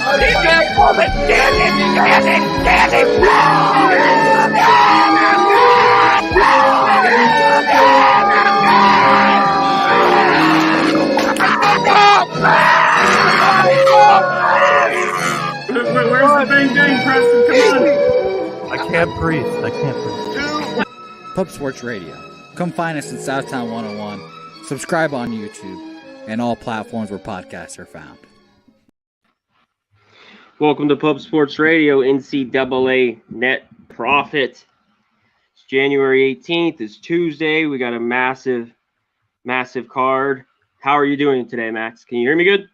Where's the bang bang, Preston? Come on. I can't breathe. Pub Sports Radio. Come find us in Southtown 101. Subscribe on YouTube and all platforms where podcasts are found. Welcome to Pub Sports Radio, NCAA Net Profit. It's January 18th. It's Tuesday. We got a massive card. How are you doing today, Max? Can you hear me good?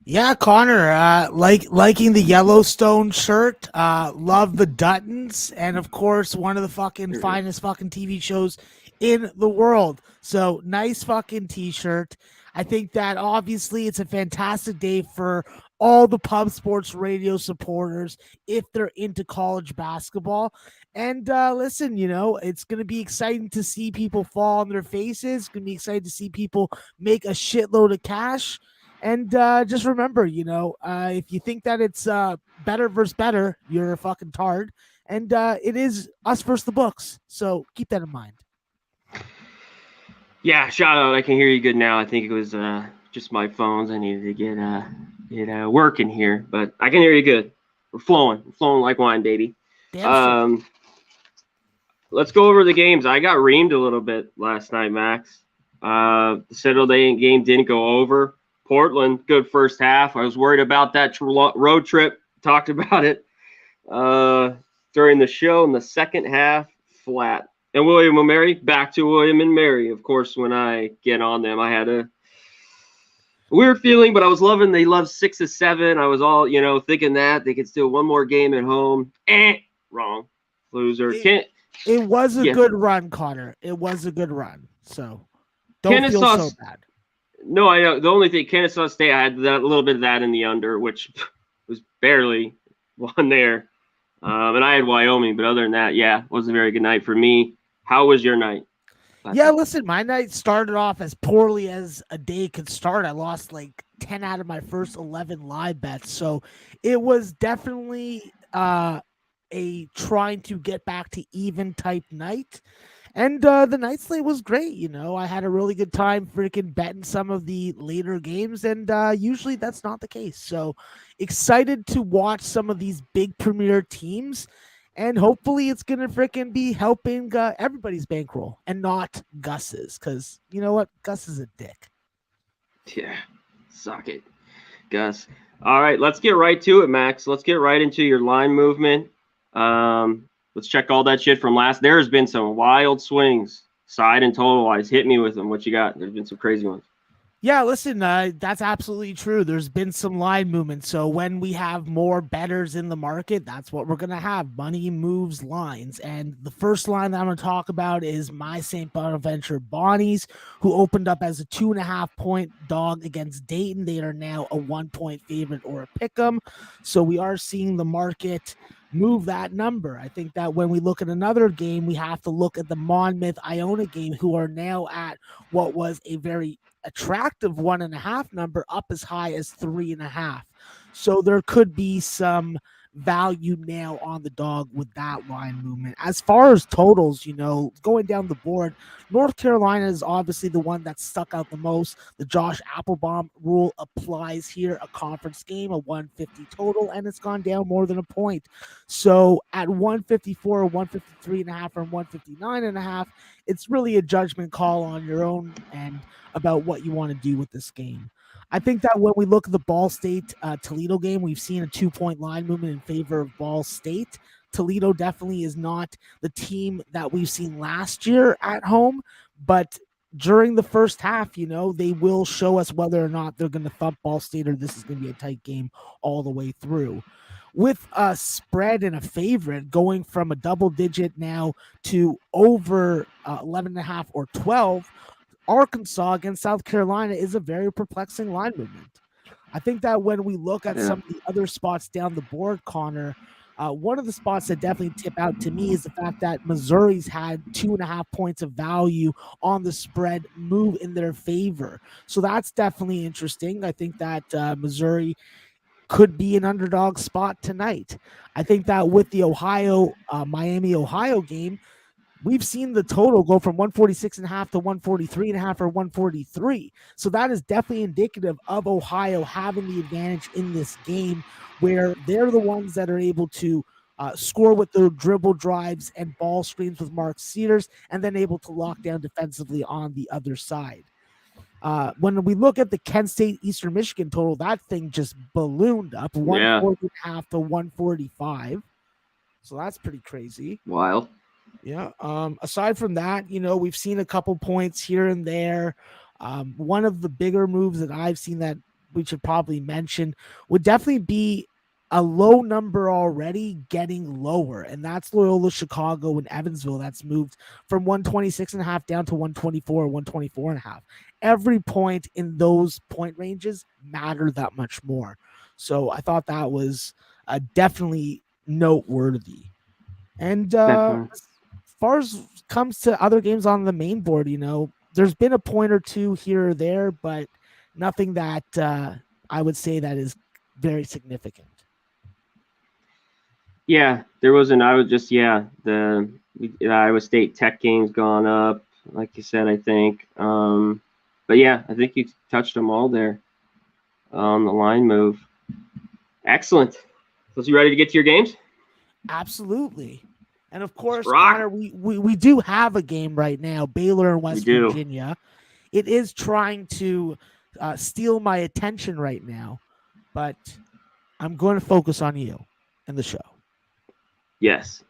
Yeah, Conor, liking the Yellowstone shirt, love the Duttons, and of course, one of the fucking finest fucking TV shows in the world. So nice fucking t-shirt. I think that obviously it's a fantastic day for all the Pub Sports Radio supporters if they're into college basketball. And listen, you know, it's going to be exciting to see people fall on their faces. It's going to be exciting to see people make a shitload of cash. And just remember, you know, if you think that it's better versus better, you're a fucking tard. And it is us versus the books. So keep that in mind. Yeah, shout out. I can hear you good now. I think it was just my phones. I needed to get working here, but I can hear you good. We're flowing like wine, baby. Let's go over the games. I got reamed a little bit last night, Max. The Saturday game didn't go over. Portland, good first half. I was worried about that road trip. Talked about it during the show. In the second half, flat. And William and Mary, back to William and Mary. Of course, when I get on them, I had a weird feeling, but I was loving they loved 6 of 7. I was all, you know, thinking that they could steal one more game at home. Wrong. Loser. It was a good run, Conor. It was a good run. So don't feel so bad. No, I know. The only thing, Kennesaw State, I had a little bit of that in the under, which was barely one there. And I had Wyoming, but other than that, yeah, it was a very good night for me. How was your night? Yeah, listen, my night started off as poorly as a day could start. I lost like 10 out of my first 11 live bets. So it was definitely a trying to get back to even type night. And the night slate was great. You know, I had a really good time freaking betting some of the later games, and usually that's not the case. So excited to watch some of these big premier teams, and hopefully it's going to freaking be helping everybody's bankroll and not Gus's, because you know what? Gus is a dick. Yeah, suck it, Gus. All right, let's get right to it, Max. Let's get right into your line movement. Let's check all that shit from last. There's been some wild swings, side and total wise. Hit me with them. What you got? There's been some crazy ones. Yeah, listen, that's absolutely true. There's been some line movement. So when we have more bettors in the market, that's what we're going to have. Money moves lines. And the first line that I'm going to talk about is my St. Bonaventure Bonnies, who opened up as a 2.5-point dog against Dayton. They are now a 1-point favorite or a pick 'em. So we are seeing the market move that number. I think that when we look at another game, we have to look at the Monmouth-Iona game, who are now at what was a very attractive 1.5 number, up as high as 3.5. So there could be some value now on the dog with that line movement. As far as totals, you know, going down the board, North Carolina is obviously the one that stuck out the most. The Josh Applebaum rule applies here, a conference game, a 150 total, and it's gone down more than a point. So at 154, 153.5, or 159.5, it's really a judgment call on your own end about what you want to do with this game. I think that when we look at the Ball State Toledo game, we've seen a 2-point line movement in favor of Ball State. Toledo definitely is not the team that we've seen last year at home, but during the first half, you know, they will show us whether or not they're going to thump Ball State or this is going to be a tight game all the way through. With a spread and a favorite going from a double digit now to over 11.5 or 12, Arkansas against South Carolina is a very perplexing line movement. I think that when we look at some of the other spots down the board, Conor, one of the spots that definitely tip out to me is the fact that Missouri's had 2.5 points of value on the spread move in their favor. So that's definitely interesting. I think that Missouri could be an underdog spot tonight. I think that with the Miami, Ohio game, we've seen the total go from 146.5 to 143.5 or 143. So that is definitely indicative of Ohio having the advantage in this game, where they're the ones that are able to score with their dribble drives and ball screens with Mark Cedars, and then able to lock down defensively on the other side. When we look at the Kent State Eastern Michigan total, that thing just ballooned up 140.5 to 145. So that's pretty crazy. Wild. Yeah. Aside from that, we've seen a couple points here and there. One of the bigger moves that I've seen that we should probably mention would definitely be a low number already getting lower, and that's Loyola Chicago and Evansville. That's moved from 126.5 down to 124 or 124.5. Every point in those point ranges matter that much more. So I thought that was definitely noteworthy. And as far as comes to other games on the main board, there's been a point or two here or there, but nothing that I would say that is very significant. Yeah, there wasn't. I was just the Iowa State Tech game's gone up, like you said. I think, but yeah, I think you touched them all there on the line move. Excellent. So, you ready to get to your games? Absolutely. And of course, Conor, we do have a game right now, Baylor and West Virginia. It is trying to steal my attention right now, but I'm going to focus on you and the show. Yes.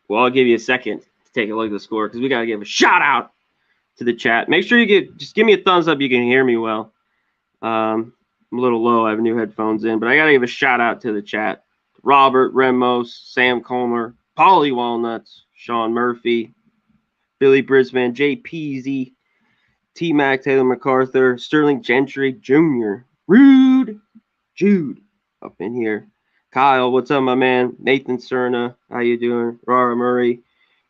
Well, I'll give you a second to take a look at the score because we got to give a shout out to the chat. Make sure just give me a thumbs up. You can hear me well. I'm a little low. I have new headphones in, but I got to give a shout out to the chat. Robert, Remos, Sam Comer, Polly Walnuts, Sean Murphy, Billy Brisbane, JPZ, T-Mac, Taylor MacArthur, Sterling Gentry Jr., Rude, Jude up in here. Kyle, what's up, my man? Nathan Cerna, how you doing? Rara Murray,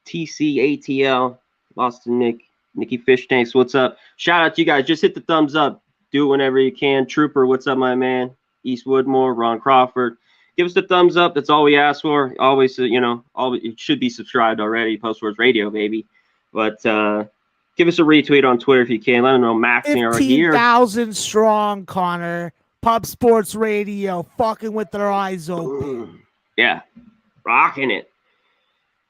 TCATL, Boston Nikki Fish Tanks, what's up? Shout out to you guys. Just hit the thumbs up. Do it whenever you can. Trooper, what's up, my man? East Woodmore, Ron Crawford. Give us the thumbs up. That's all we ask for. Always, it should be subscribed already. Post Words Radio, baby. But give us a retweet on Twitter if you can. Let them know Max and are here. 15,000 strong, Conor. Pub Sports Radio, fucking with their eyes open. Yeah, rocking it.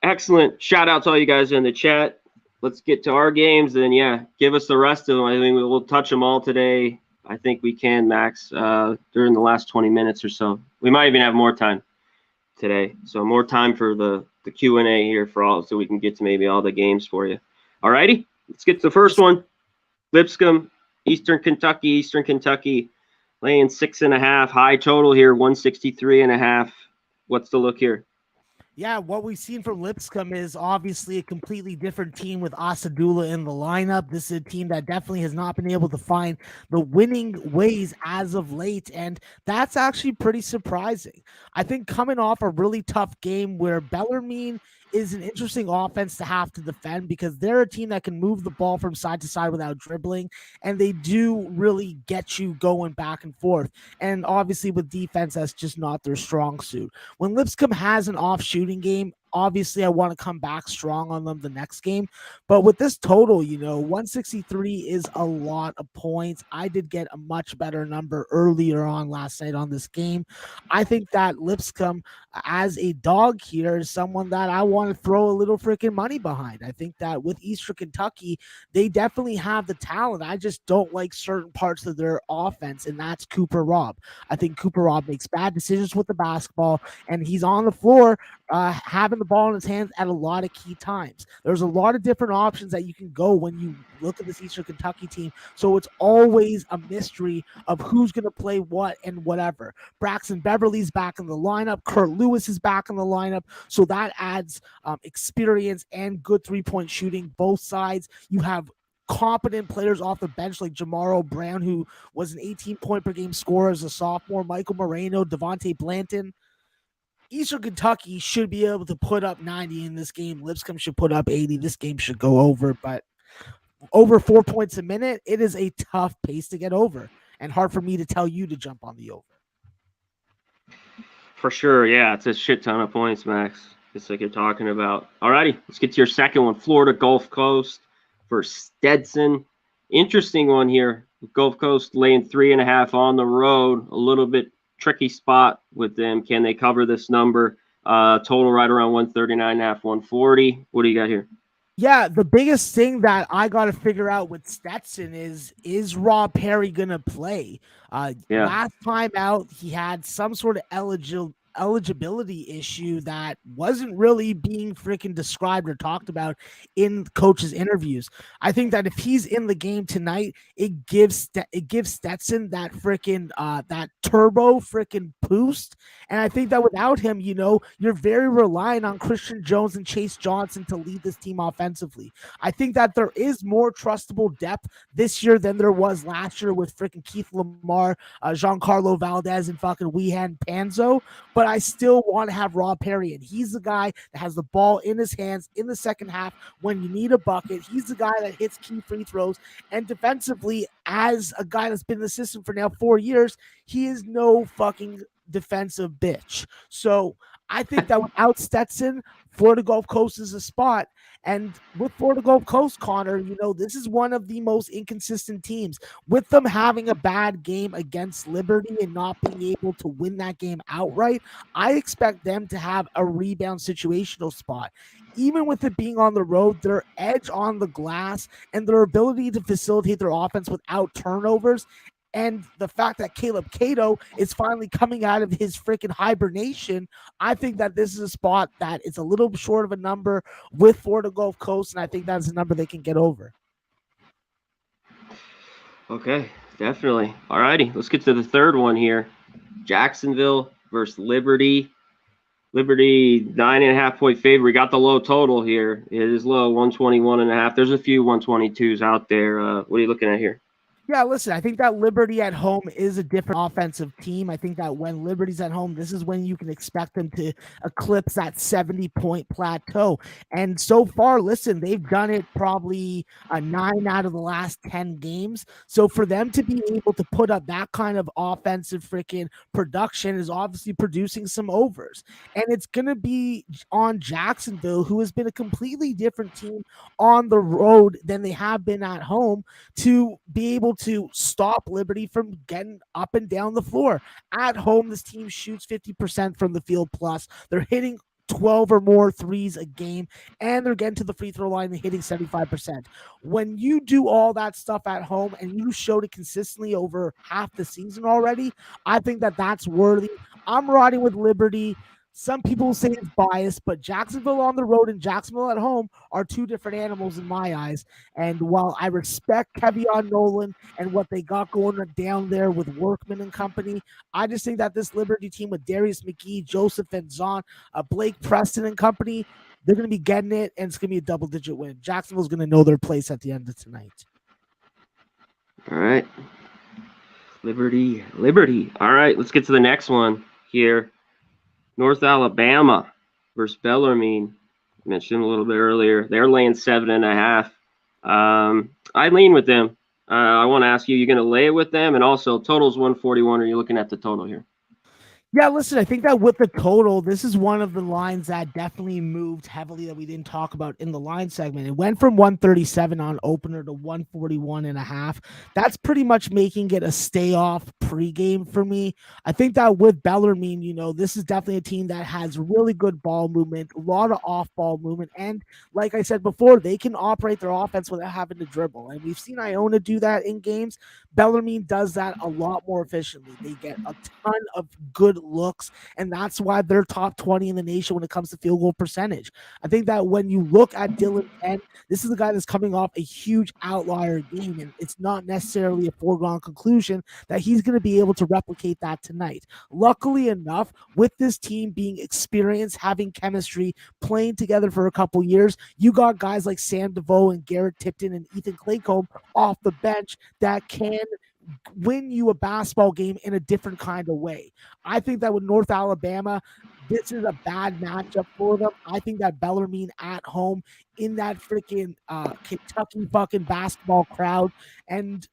Excellent. Shout out to all you guys in the chat. Let's get to our games. And, give us the rest of them. I think we'll touch them all today. I think we can, Max, during the last 20 minutes or so. We might even have more time today. So more time for the Q&A here for all, so we can get to maybe all the games for you. All righty, let's get to the first one. Lipscomb, Eastern Kentucky, laying 6.5, high total here, 163.5. What's the look here? Yeah, what we've seen from Lipscomb is obviously a completely different team with Asadula in the lineup. This is a team that definitely has not been able to find the winning ways as of late, and that's actually pretty surprising. I think coming off a really tough game where Bellarmine is an interesting offense to have to defend because they're a team that can move the ball from side to side without dribbling, and they do really get you going back and forth. And obviously with defense, that's just not their strong suit. When Lipscomb has an off shooting game, obviously I want to come back strong on them the next game. But with this total, 163 is a lot of points. I did get a much better number earlier on last night on this game. I think that Lipscomb as a dog here is someone that I want to throw a little freaking money behind. I think that with Eastern Kentucky, they definitely have the talent. I just don't like certain parts of their offense, and that's Cooper Robb. I think Cooper Robb makes bad decisions with the basketball, and he's on the floor having the ball in his hands at a lot of key times. There's a lot of different options that you can go when you look at this Eastern Kentucky team. So it's always a mystery of who's going to play what and whatever. Braxton Beverly's back in the lineup. Kurt Lewis is back in the lineup. So that adds experience and good three-point shooting, both sides. You have competent players off the bench like Jamaro Brown, who was an 18-point per game scorer as a sophomore, Michael Moreno, Devontae Blanton. Eastern Kentucky should be able to put up 90 in this game. Lipscomb should put up 80. This game should go over, but over 4 points a minute, it is a tough pace to get over and hard for me to tell you to jump on the over. For sure, yeah, it's a shit ton of points, Max. Just like you're talking about. Alrighty, let's get to your second one. Florida Gulf Coast versus Stetson. Interesting one here. Gulf Coast laying 3.5 on the road. A little bit tricky spot with them. Can they cover this number? Total right around 139.5, 140. What do you got here? Yeah, the biggest thing that I got to figure out with Stetson is Rob Perry gonna play? Yeah. Last time out, he had some sort of eligibility issue that wasn't really being freaking described or talked about in coaches' interviews. I think that if he's in the game tonight, it gives Stetson that freaking that turbo freaking boost. And I think that without him, you're very reliant on Christian Jones and Chase Johnson to lead this team offensively. I think that there is more trustable depth this year than there was last year with freaking Keith Lamar, Giancarlo Valdez, and fucking Weehan Panzo. But I still want to have Rob Perry, and he's the guy that has the ball in his hands in the second half when you need a bucket. He's the guy that hits key free throws. And defensively, as a guy that's been in the system for now 4 years, he is no fucking defensive bitch. So I think that without Stetson, Florida Gulf Coast is a spot. And with Florida Gulf Coast, Connor, this is one of the most inconsistent teams. With them having a bad game against Liberty and not being able to win that game outright, I expect them to have a rebound situational spot. Even with it being on the road, their edge on the glass and their ability to facilitate their offense without turnovers, and the fact that Caleb Cato is finally coming out of his freaking hibernation, I think that this is a spot that is a little short of a number with Florida Gulf Coast, and I think that's a number they can get over. Okay, definitely. All righty, let's get to the third one here. Jacksonville versus Liberty. Liberty 9.5 point favorite. We got the low total here. It is low, 121.5. There's a few 122s out there. What are you looking at here? Yeah, listen, I think that Liberty at home is a different offensive team. I think that when Liberty's at home, this is when you can expect them to eclipse that 70-point plateau. And so far, listen, they've done it probably 9 out of the last 10 games. So for them to be able to put up that kind of offensive freaking production is obviously producing some overs. And it's going to be on Jacksonville, who has been a completely different team on the road than they have been at home, to be able to stop Liberty from getting up and down the floor. At home, this team shoots 50% from the field plus. They're hitting 12 or more threes a game, and they're getting to the free throw line and hitting 75%. When you do all that stuff at home and you showed it consistently over half the season already, I think that that's worthy. I'm riding with Liberty. Some people will say it's biased, but Jacksonville on the road and Jacksonville at home are two different animals in my eyes. And while I respect Kevion Nolan and what they got going down there with Workman and company, I just think that this Liberty team with Darius McGee, Joseph Van Zon, Blake Preston and company, they're going to be getting it, and it's going to be a double-digit win. Jacksonville's going to know their place at the end of tonight. All right. Liberty. All right, let's get to the next one here. North Alabama versus Bellarmine. I mentioned a little bit earlier. They're laying 7.5. I lean with them. I want to ask you going to lay it with them? And also, total's 141. Are you looking at the total here? Yeah, listen, I think that with the total, this is one of the lines that definitely moved heavily that we didn't talk about in the line segment. It went from 137 on opener to 141.5. That's pretty much making it a stay off pregame for me. I think that with Bellarmine, this is definitely a team that has really good ball movement, a lot of off ball movement. And like I said before, they can operate their offense without having to dribble. And we've seen Iona do that in games. Bellarmine does that a lot more efficiently. They get a ton of good looks, and that's why they're top 20 in the nation when it comes to field goal percentage. I think that when you look at Dylan Penn, this is a guy that's coming off a huge outlier game, and it's not necessarily a foregone conclusion that he's going to be able to replicate that tonight. Luckily enough, with this team being experienced, having chemistry, playing together for a couple years, you got guys like Sam DeVoe and Garrett Tipton and Ethan Claycomb off the bench that can win you a basketball game in a different kind of way. I think that with North Alabama, this is a bad matchup for them. I think that Bellarmine at home in that freaking Kentucky fucking basketball crowd, and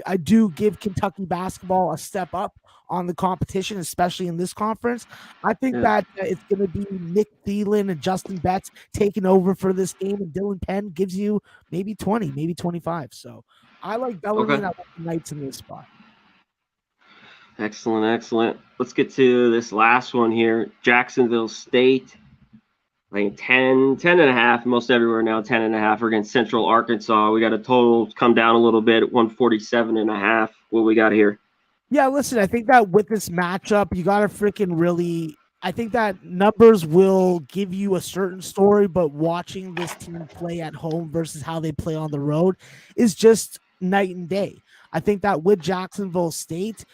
I do give Kentucky basketball a step up on the competition, especially in this conference. I think that it's going to be Nick Thielen and Justin Betts taking over for this game, and Dylan Penn gives you maybe 20, maybe 25. So I like Bellarmine. I like the Knights in this spot. Excellent, excellent. Let's get to this last one here. Jacksonville State, like 10 and a half, most everywhere now, 10 and a half against Central Arkansas. We got a total come down a little bit at 147 and a half. What we got here? Yeah, listen, I think that with this matchup, you got to freaking really – I think that numbers will give you a certain story, but watching this team play at home versus how they play on the road is just night and day. I think that with Jacksonville State,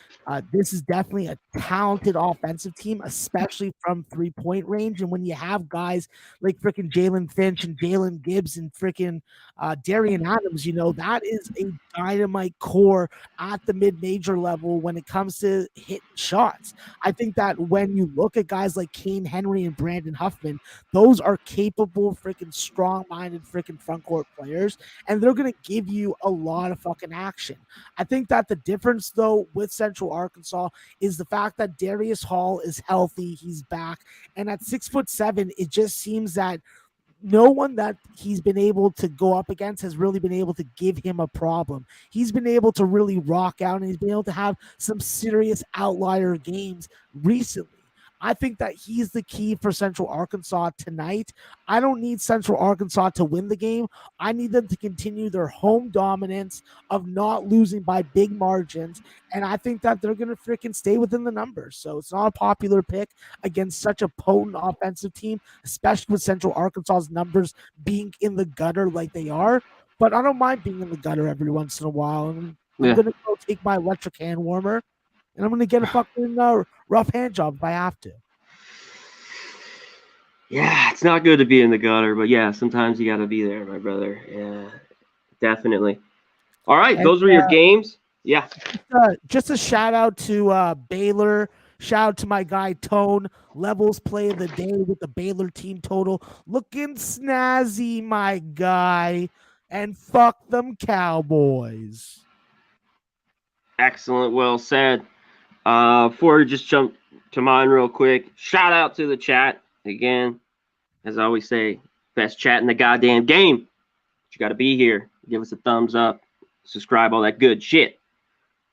this is definitely a talented offensive team, especially from three-point range. And when you have guys like freaking Jalen Finch and Jalen Gibbs and freaking Darian Adams, you know, that is a dynamite core at the mid-major level when it comes to hitting shots. I think that when you look at guys like Kane Henry and Brandon Huffman, those are capable, freaking strong-minded freaking front court players, and they're going to give you a lot of fucking action. I think that the difference, though, with Central Arkansas is the fact that Darius Hall is healthy. He's back. And at 6'7", it just seems that no one that he's been able to go up against has really been able to give him a problem. He's been able to really rock out, and he's been able to have some serious outlier games recently. I think that he's the key for Central Arkansas tonight. I don't need Central Arkansas to win the game. I need them to continue their home dominance of not losing by big margins, and I think that they're going to freaking stay within the numbers. So it's not a popular pick against such a potent offensive team, especially with Central Arkansas's numbers being in the gutter like they are. But I don't mind being in the gutter every once in a while. And I'm going to go take my electric hand warmer, and I'm going to get a fucking rough hand job if I have to. Yeah, it's not good to be in the gutter, but yeah, sometimes you got to be there, my brother. Yeah, definitely. All right, and those were your games. Yeah. Just a shout out to Baylor. Shout out to my guy Tone. Levels play of the day with the Baylor team total. Looking snazzy, my guy. And fuck them Cowboys. Excellent. Well said. Before we just jump to mine real quick, shout out to the chat. Again, as I always say, best chat in the goddamn game. But you got to be here. Give us a thumbs up. Subscribe, all that good shit.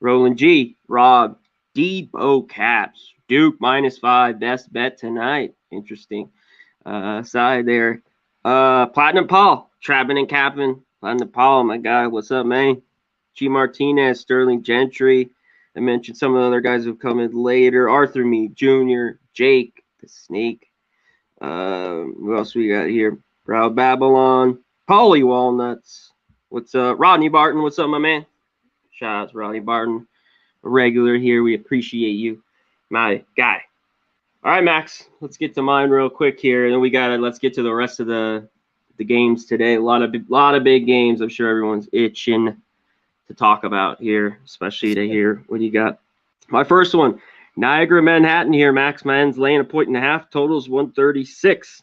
Roland G, Rob, Debo Caps, Duke -5, best bet tonight. Interesting side there. Platinum Paul, Trapping and Capping. Platinum Paul, my guy. What's up, man? G Martinez, Sterling Gentry. I mentioned some of the other guys who've come in later. Arthur Meade Jr., Jake, the Snake. Who else we got here? Proud Babylon, Polly Walnuts. What's up? Rodney Barton, what's up, my man? Shout out to Rodney Barton, a regular here. We appreciate you, my guy. All right, Max, let's get to mine real quick here, and then let's get to the rest of the games today. A lot of big games. I'm sure everyone's itching to talk about here, especially to hear what you got. My first one. Niagara, Manhattan here. Max Man's laying 1.5. Totals 136.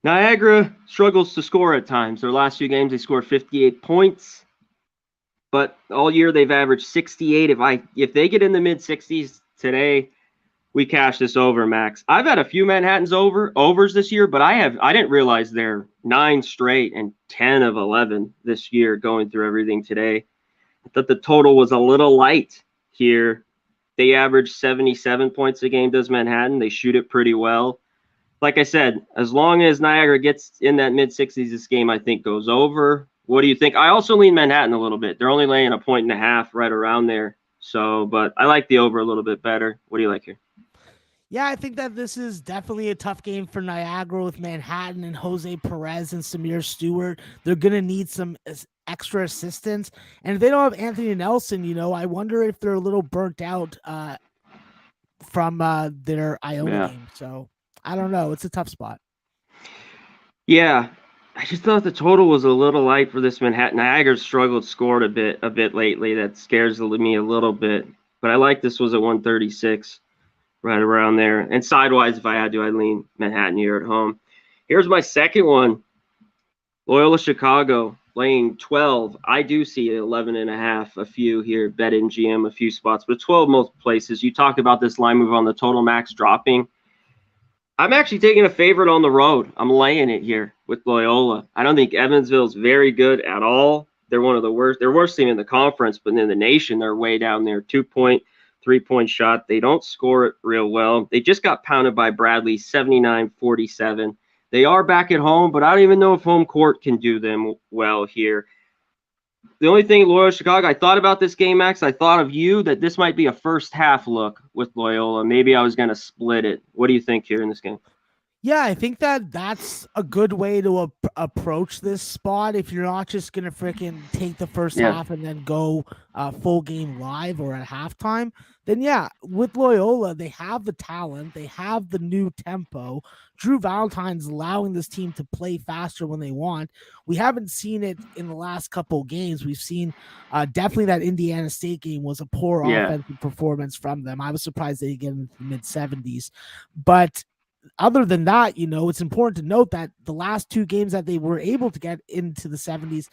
Niagara struggles to score at times. Their last few games, they scored 58 points. But all year, they've averaged 68. If they get in the mid-60s today, we cash this over, Max. I've had a few Manhattans overs this year, but I didn't realize they're 9 straight and 10 of 11 this year going through everything today. I thought the total was a little light here. They average 77 points a game, does Manhattan. They shoot it pretty well. Like I said, as long as Niagara gets in that mid-60s, this game, I think, goes over. What do you think? I also lean Manhattan a little bit. They're only laying 1.5 right around there. So, but I like the over a little bit better. What do you like here? Yeah, I think that this is definitely a tough game for Niagara with Manhattan and Jose Perez and Samir Stewart. They're going to need some extra assistance. And if they don't have Anthony Nelson, you know, I wonder if they're a little burnt out from their Iona game. So I don't know. It's a tough spot. Yeah. I just thought the total was a little light for this Manhattan. Niagara scored a bit lately. That scares me a little bit. But I like this was at 136. Right around there. And sidewise, if I had to, I'd lean Manhattan here at home. Here's my second one. Loyola Chicago. laying 12. I do see 11.5, a few here, BetMGM, a few spots, but 12 most places. You talk about this line move on the total max dropping. I'm actually taking a favorite on the road. I'm laying it here with Loyola. I don't think Evansville's very good at all. They're one of the worst. They're worst team in the conference, but in the nation, they're way down there. 2-point, 3-point shot. They don't score it real well. They just got pounded by Bradley, 79-47. They are back at home, but I don't even know if home court can do them well here. The only thing, Loyola Chicago, I thought about this game, Max. I thought of you that this might be a first half look with Loyola. Maybe I was going to split it. What do you think here in this game? Yeah, I think that's a good way to approach this spot. If you're not just going to freaking take the first half and then go full game live or at halftime, then yeah, with Loyola, they have the talent, they have the new tempo. Drew Valentine's allowing this team to play faster when they want. We haven't seen it in the last couple of games. We've seen definitely that Indiana State game was a poor offensive performance from them. I was surprised they get into the mid-70s. But other than that, you know, it's important to note that the last two games that they were able to get into the 70s,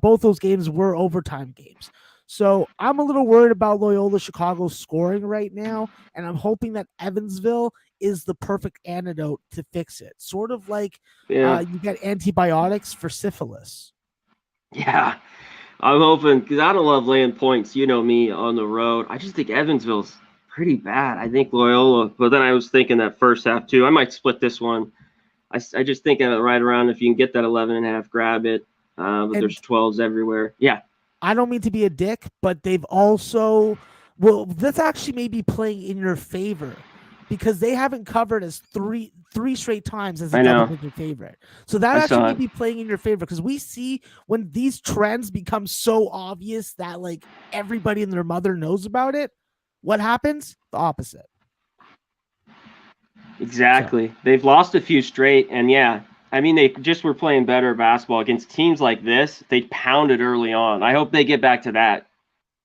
both those games were overtime games. So I'm a little worried about Loyola Chicago scoring right now, and I'm hoping that Evansville is the perfect antidote to fix it. Sort of like you get antibiotics for syphilis. Yeah, I'm hoping, because I don't love laying points. You know me on the road. I just think Evansville's pretty bad. I think Loyola, but then I was thinking that first half too. I might split this one. I just think right around, if you can get that 11.5, grab it. But there's 12s everywhere. Yeah. I don't mean to be a dick, but they've also, well, that's actually maybe playing in your favor because they haven't covered as three straight times as a double-digit favorite. So that actually may be playing in your favor because we see when these trends become so obvious that like everybody and their mother knows about it, what happens? The opposite. Exactly. So they've lost a few straight, and yeah, I mean, they just were playing better basketball against teams like this. They pounded early on. I hope they get back to that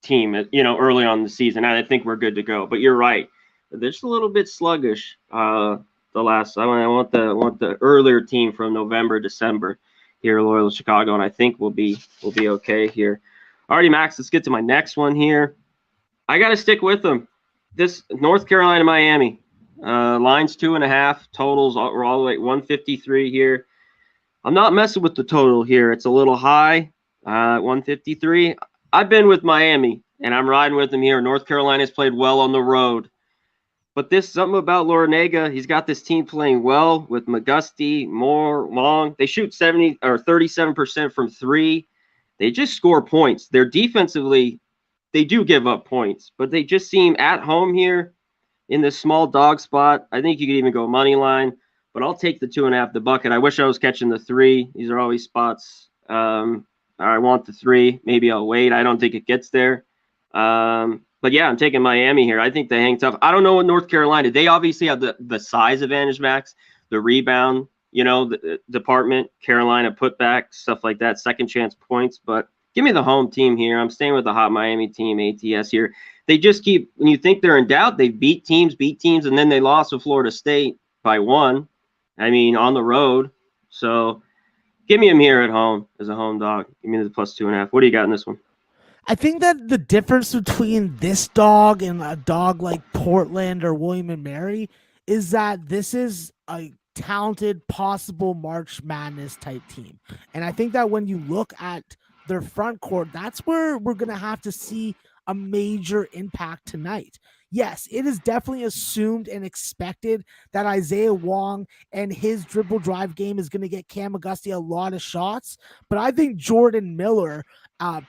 team, you know, early on in the season. I think we're good to go. But you're right. They're just a little bit sluggish. The last, I want the earlier team from November, December here, Loyola Chicago, and I think we'll be okay here. Alrighty, Max. Let's get to my next one here. I got to stick with them. This North Carolina, Miami. Lines 2.5, totals we're all the way at 153 here. I'm not messing with the total here. It's a little high, 153. I've been with Miami, and I'm riding with them here. North Carolina's played well on the road. But this something about Laurinega, he's got this team playing well with McGusty, Moore, Long. They shoot 70 or 37% from three. They just score points. They're defensively, they do give up points, but they just seem at home here in this small dog spot. I think you could even go money line, but I'll take the 2.5, the bucket. I wish I was catching the 3. These are always spots. I want the 3. Maybe I'll wait. I don't think it gets there. But yeah, I'm taking Miami here. I think they hang tough. I don't know what North Carolina. They obviously have the size advantage, Max, the rebound, you know, the department, Carolina putback, stuff like that, second chance points. But give me the home team here. I'm staying with the hot Miami team, ATS here. They just keep, when you think they're in doubt, they beat teams, and then they lost to Florida State by 1. I mean, on the road. So give me them here at home as a home dog. Give me the plus 2.5. What do you got in this one? I think that the difference between this dog and a dog like Portland or William and Mary is that this is a talented, possible March Madness type team. And I think that when you look at their front court, that's where we're going to have to see a major impact tonight. Yes, it is definitely assumed and expected that Isaiah Wong and his dribble drive game is going to get Cam McGusty a lot of shots, but I think Jordan Miller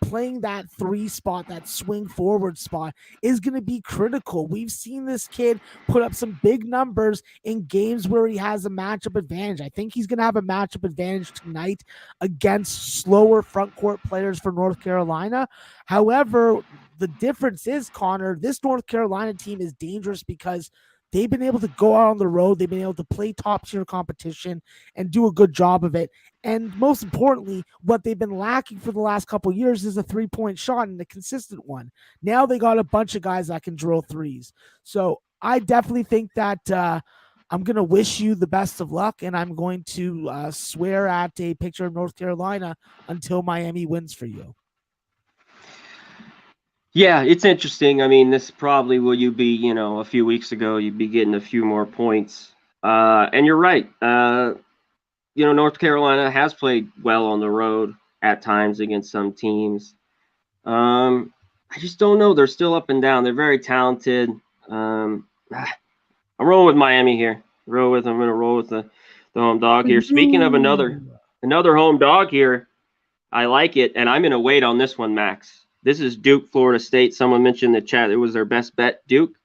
playing that 3 spot, that swing forward spot, is going to be critical. We've seen this kid put up some big numbers in games where he has a matchup advantage. I think he's going to have a matchup advantage tonight against slower front court players for North Carolina. However, the difference is, Connor, this North Carolina team is dangerous because they've been able to go out on the road. They've been able to play top-tier competition and do a good job of it. And most importantly, what they've been lacking for the last couple of years is a 3-point shot and a consistent one. Now they got a bunch of guys that can drill threes. So I definitely think that I'm going to wish you the best of luck, and I'm going to swear at a picture of North Carolina until Miami wins for you. Yeah, it's interesting. I mean, this probably will you be, a few weeks ago, you'd be getting a few more points. And you're right. North Carolina has played well on the road at times against some teams. I just don't know. They're still up and down. They're very talented. I'm rolling with Miami here. I'm going to roll with the home dog here. Speaking of another home dog here, I like it, and I'm going to wait on this one, Max. This is Duke, Florida State. Someone mentioned in the chat it was their best bet, Duke.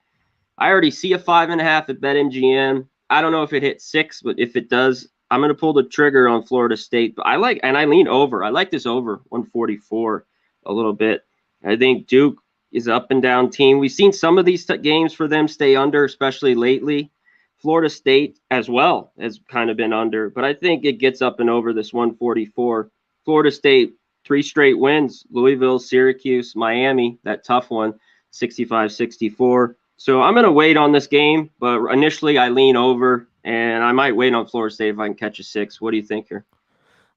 I already see a 5.5 at BetMGM. I don't know if it hits 6, but if it does, I'm going to pull the trigger on Florida State. But I lean over. I like this over 144 a little bit. I think Duke is an up and down team. We've seen some of these games for them stay under, especially lately. Florida State as well has kind of been under, but I think it gets up and over this 144. Florida State, 3 straight wins, Louisville, Syracuse, Miami, that tough one, 65-64. So I'm going to wait on this game, but initially I lean over, and I might wait on Florida State if I can catch a 6. What do you think here?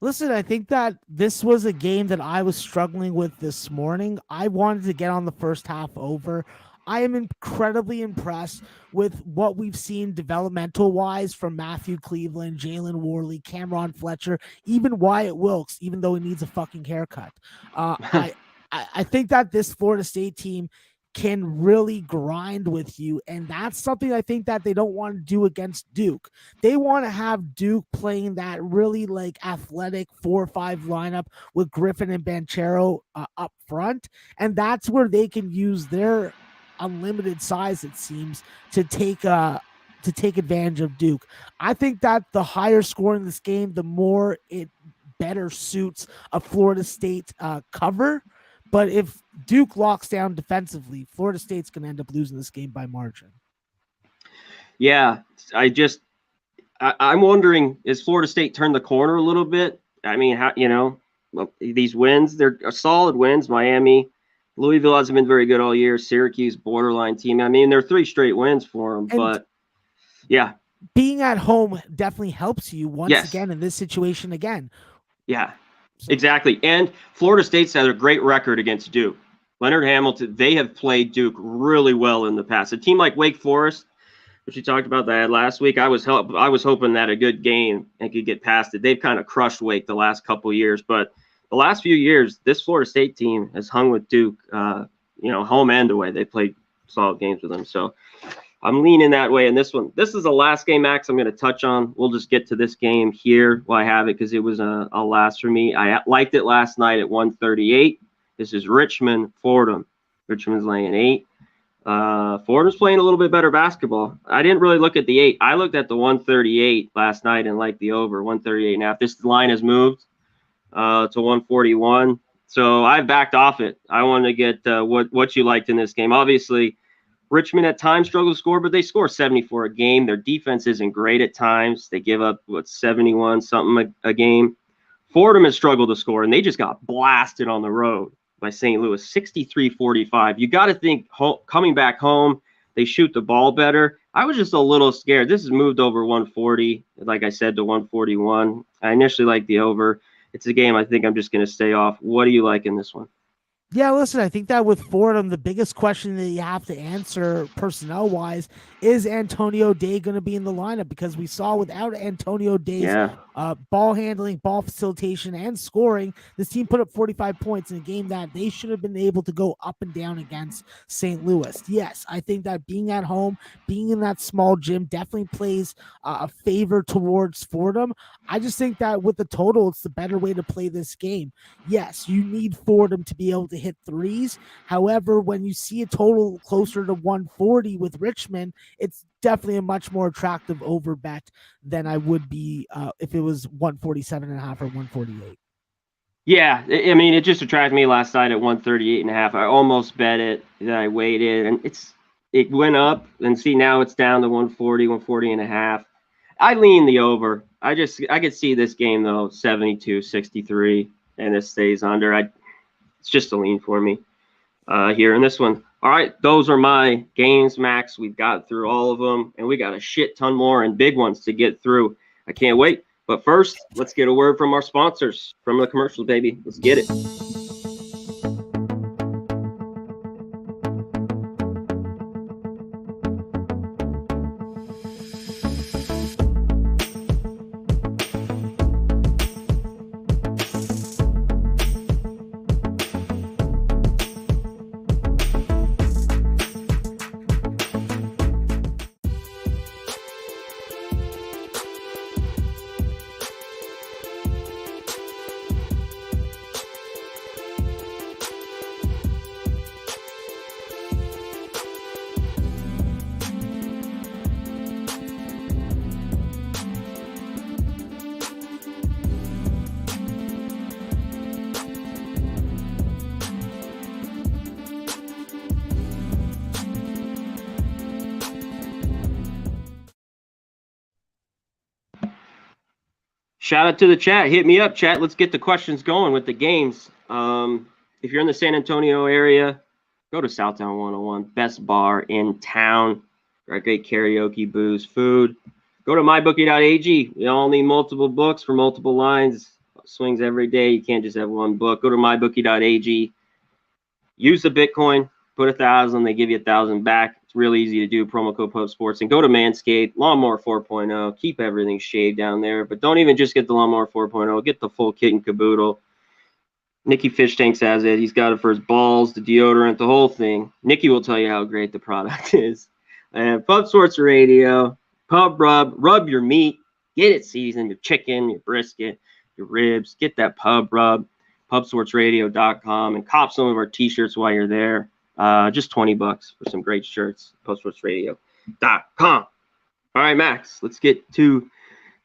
Listen, I think that this was a game that I was struggling with this morning. I wanted to get on the first half over. I am incredibly impressed with what we've seen developmental-wise from Matthew Cleveland, Jalen Worley, Cameron Fletcher, even Wyatt Wilkes, even though he needs a fucking haircut. I think that this Florida State team can really grind with you, and that's something I think that they don't want to do against Duke. They want to have Duke playing that really athletic 4-5 lineup with Griffin and Banchero up front, and that's where they can use their unlimited size, it seems, to take advantage of Duke. I think that the higher scoring this game, the more it better suits a Florida State cover. But if Duke locks down defensively, Florida State's going to end up losing this game by margin. Yeah, I'm wondering, is Florida State turned the corner a little bit? I mean, these wins, they're solid wins. Miami, Louisville hasn't been very good all year. Syracuse, borderline team. I mean, they're 3 straight wins for them, but yeah. Being at home definitely helps you once again in this situation again. Yeah, exactly. And Florida State's had a great record against Duke. Leonard Hamilton, they have played Duke really well in the past. A team like Wake Forest, which we talked about that last week, I was hoping that a good game and could get past it. They've kind of crushed Wake the last couple of years, but the last few years, this Florida State team has hung with Duke, home and away. They played solid games with them. So I'm leaning that way in this one. This is the last game, Max, I'm going to touch on. We'll just get to this game here while I have it because it was a last for me. I liked it last night at 138. This is Richmond, Fordham. Richmond's laying 8. Fordham's playing a little bit better basketball. I didn't really look at the 8. I looked at the 138 last night and liked the over, 138.5. This line has moved to 141. So I backed off it. I wanted to get what you liked in this game. Obviously, Richmond at times struggle to score, but they score 74 a game. Their defense isn't great at times. They give up 71 something a game. Fordham has struggled to score, and they just got blasted on the road by St. Louis, 63-45. You got to think coming back home, they shoot the ball better. I was just a little scared. This has moved over 140, like I said, to 141. I initially liked the over. It's a game I think I'm just going to stay off. What do you like in this one? Yeah, listen, I think that with Fordham, the biggest question that you have to answer personnel-wise is Antonio Day going to be in the lineup? Because we saw without Antonio Day's ball handling, ball facilitation, and scoring, this team put up 45 points in a game that they should have been able to go up and down against St. Louis. Yes, I think that being at home, being in that small gym definitely plays a favor towards Fordham. I just think that with the total, it's the better way to play this game. Yes, you need Fordham to be able to hit threes. However, when you see a total closer to 140 with Richmond, it's definitely a much more attractive over bet than I would be if it was 147.5 or 148. Yeah, I mean, it just attracted me last night at 138.5. I almost bet it, then I waited, and it went up, and see now it's down to 140, 140.5. I lean the over. I could see this game though 72-63, and it stays under. It's just a lean for me here in this one. All right, those are my games, Max. We've got through all of them, and we got a shit ton more and big ones to get through. I can't wait. But first, let's get a word from our sponsors, from the commercials, baby. Let's get it. Shout out to the chat. Hit me up, chat. Let's get the questions going with the games. If you're in the San Antonio area, go to Southtown 101, best bar in town. Great karaoke, booze, food. Go to mybookie.ag. You all need multiple books for multiple lines. Swings every day. You can't just have one book. Go to mybookie.ag. Use the Bitcoin. Put 1,000. They give you 1,000 back. It's really easy to do. Promo code Pub Sports. And go to Manscaped. Lawnmower 4.0. Keep everything shaved down there. But don't even just get the Lawnmower 4.0. Get the full kit and caboodle. Nicky Fish Tanks has it. He's got it for his balls, the deodorant, the whole thing. Nicky will tell you how great the product is. And Pub Sports Radio. Pub rub your meat, get it seasoned, your chicken, your brisket, your ribs, get that pub rub, pubsportsradio.com, and cop some of our t-shirts while you're there. Just $20 for some great shirts, pubsportsradio.com. All right, Max, let's get to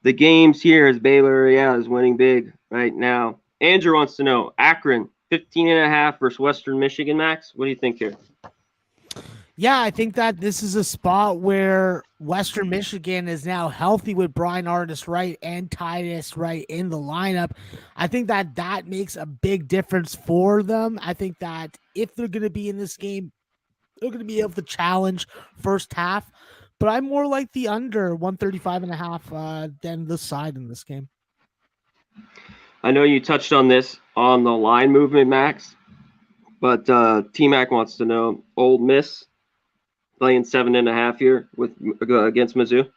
the games here as Baylor is winning big right now. Andrew wants to know, Akron, 15.5 versus Western Michigan, Max. What do you think here? Yeah, I think that this is a spot where Western Michigan is now healthy with Brian Artis Wright and Titus Wright in the lineup. I think that that makes a big difference for them. I think that if they're going to be in this game, they're going to be able to challenge first half. But I'm more like the under 135.5 than the side in this game. I know you touched on this on the line movement, Max, but T-Mac wants to know, Ole Miss playing 7.5 here against Mizzou.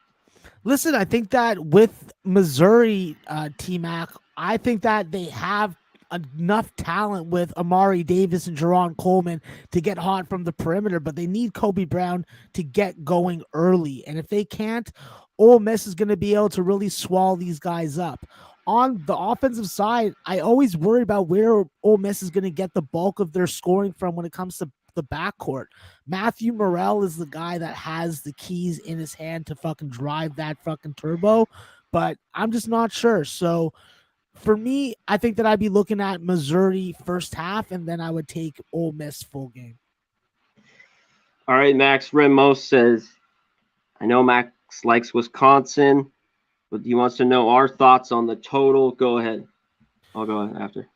Listen, I think that with Missouri, T-Mac, I think that they have enough talent with Amari Davis and Jerron Coleman to get hot from the perimeter, but they need Kobe Brown to get going early. And if they can't, Ole Miss is going to be able to really swallow these guys up. On the offensive side, I always worry about where Ole Miss is going to get the bulk of their scoring from when it comes to the backcourt. Matthew Morrell is the guy that has the keys in his hand to fucking drive that fucking turbo, but I'm just not sure. So for me, I think that I'd be looking at Missouri first half, and then I would take Ole Miss full game. All right, Max Remos says, I know Max likes Wisconsin, but he wants to know our thoughts on the total. Go ahead. I'll go ahead after.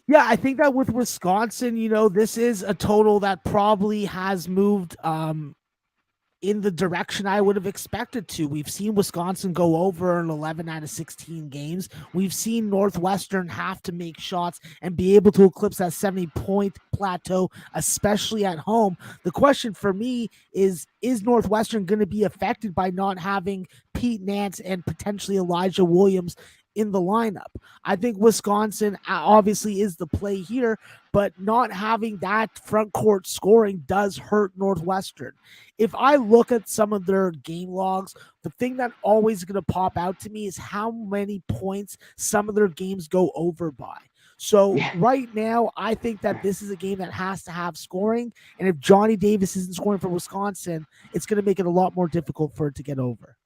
Yeah, I think that with Wisconsin, this is a total that probably has moved in the direction I would have expected to. We've seen Wisconsin go over in 11 out of 16 games. We've seen Northwestern have to make shots and be able to eclipse that 70-point plateau, especially at home. The question for me is Northwestern going to be affected by not having Pete Nance and potentially Elijah Williams in the lineup? I think Wisconsin obviously is the play here, but not having that front court scoring does hurt Northwestern. If I look at some of their game logs, the thing that always going to pop out to me is how many points some of their games go over by. So right now, I think that this is a game that has to have scoring. And if Johnny Davis isn't scoring for Wisconsin, it's going to make it a lot more difficult for it to get over.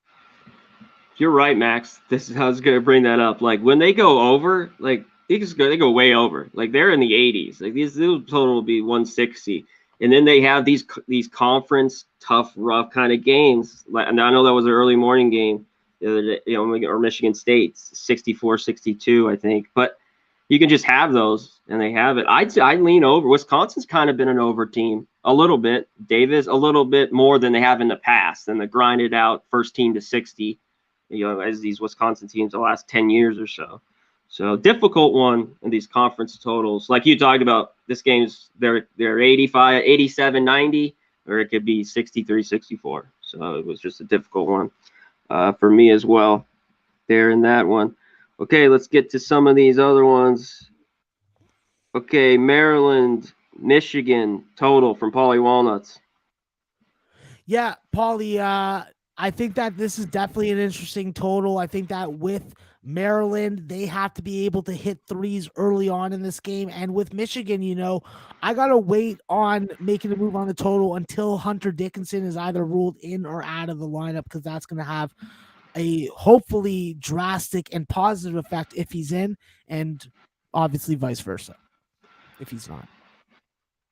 You're right, Max. This is how I was going to bring that up. Like when they go over, like they go way over. Like they're in the 80s. Like these total will be 160, and then they have these conference tough, rough kind of games. And I know that was an early morning game the other day, or Michigan State 64-62, I think. But you can just have those, and they have it. I lean over. Wisconsin's kind of been an over team a little bit. Davis a little bit more than they have in the past, and the grinded out first team to 60, as these Wisconsin teams the last 10 years or so. So difficult one in these conference totals. Like you talked about, this game's they're 85, 87, 90, or it could be 63, 64. So it was just a difficult one for me as well there in that one. Okay, let's get to some of these other ones. Okay, Maryland, Michigan total from Paulie Walnuts. Yeah, Paulie, I think that this is definitely an interesting total. I think that with Maryland, they have to be able to hit threes early on in this game. And with Michigan, I got to wait on making a move on the total until Hunter Dickinson is either ruled in or out of the lineup, because that's going to have a hopefully drastic and positive effect if he's in, and obviously vice versa if he's not.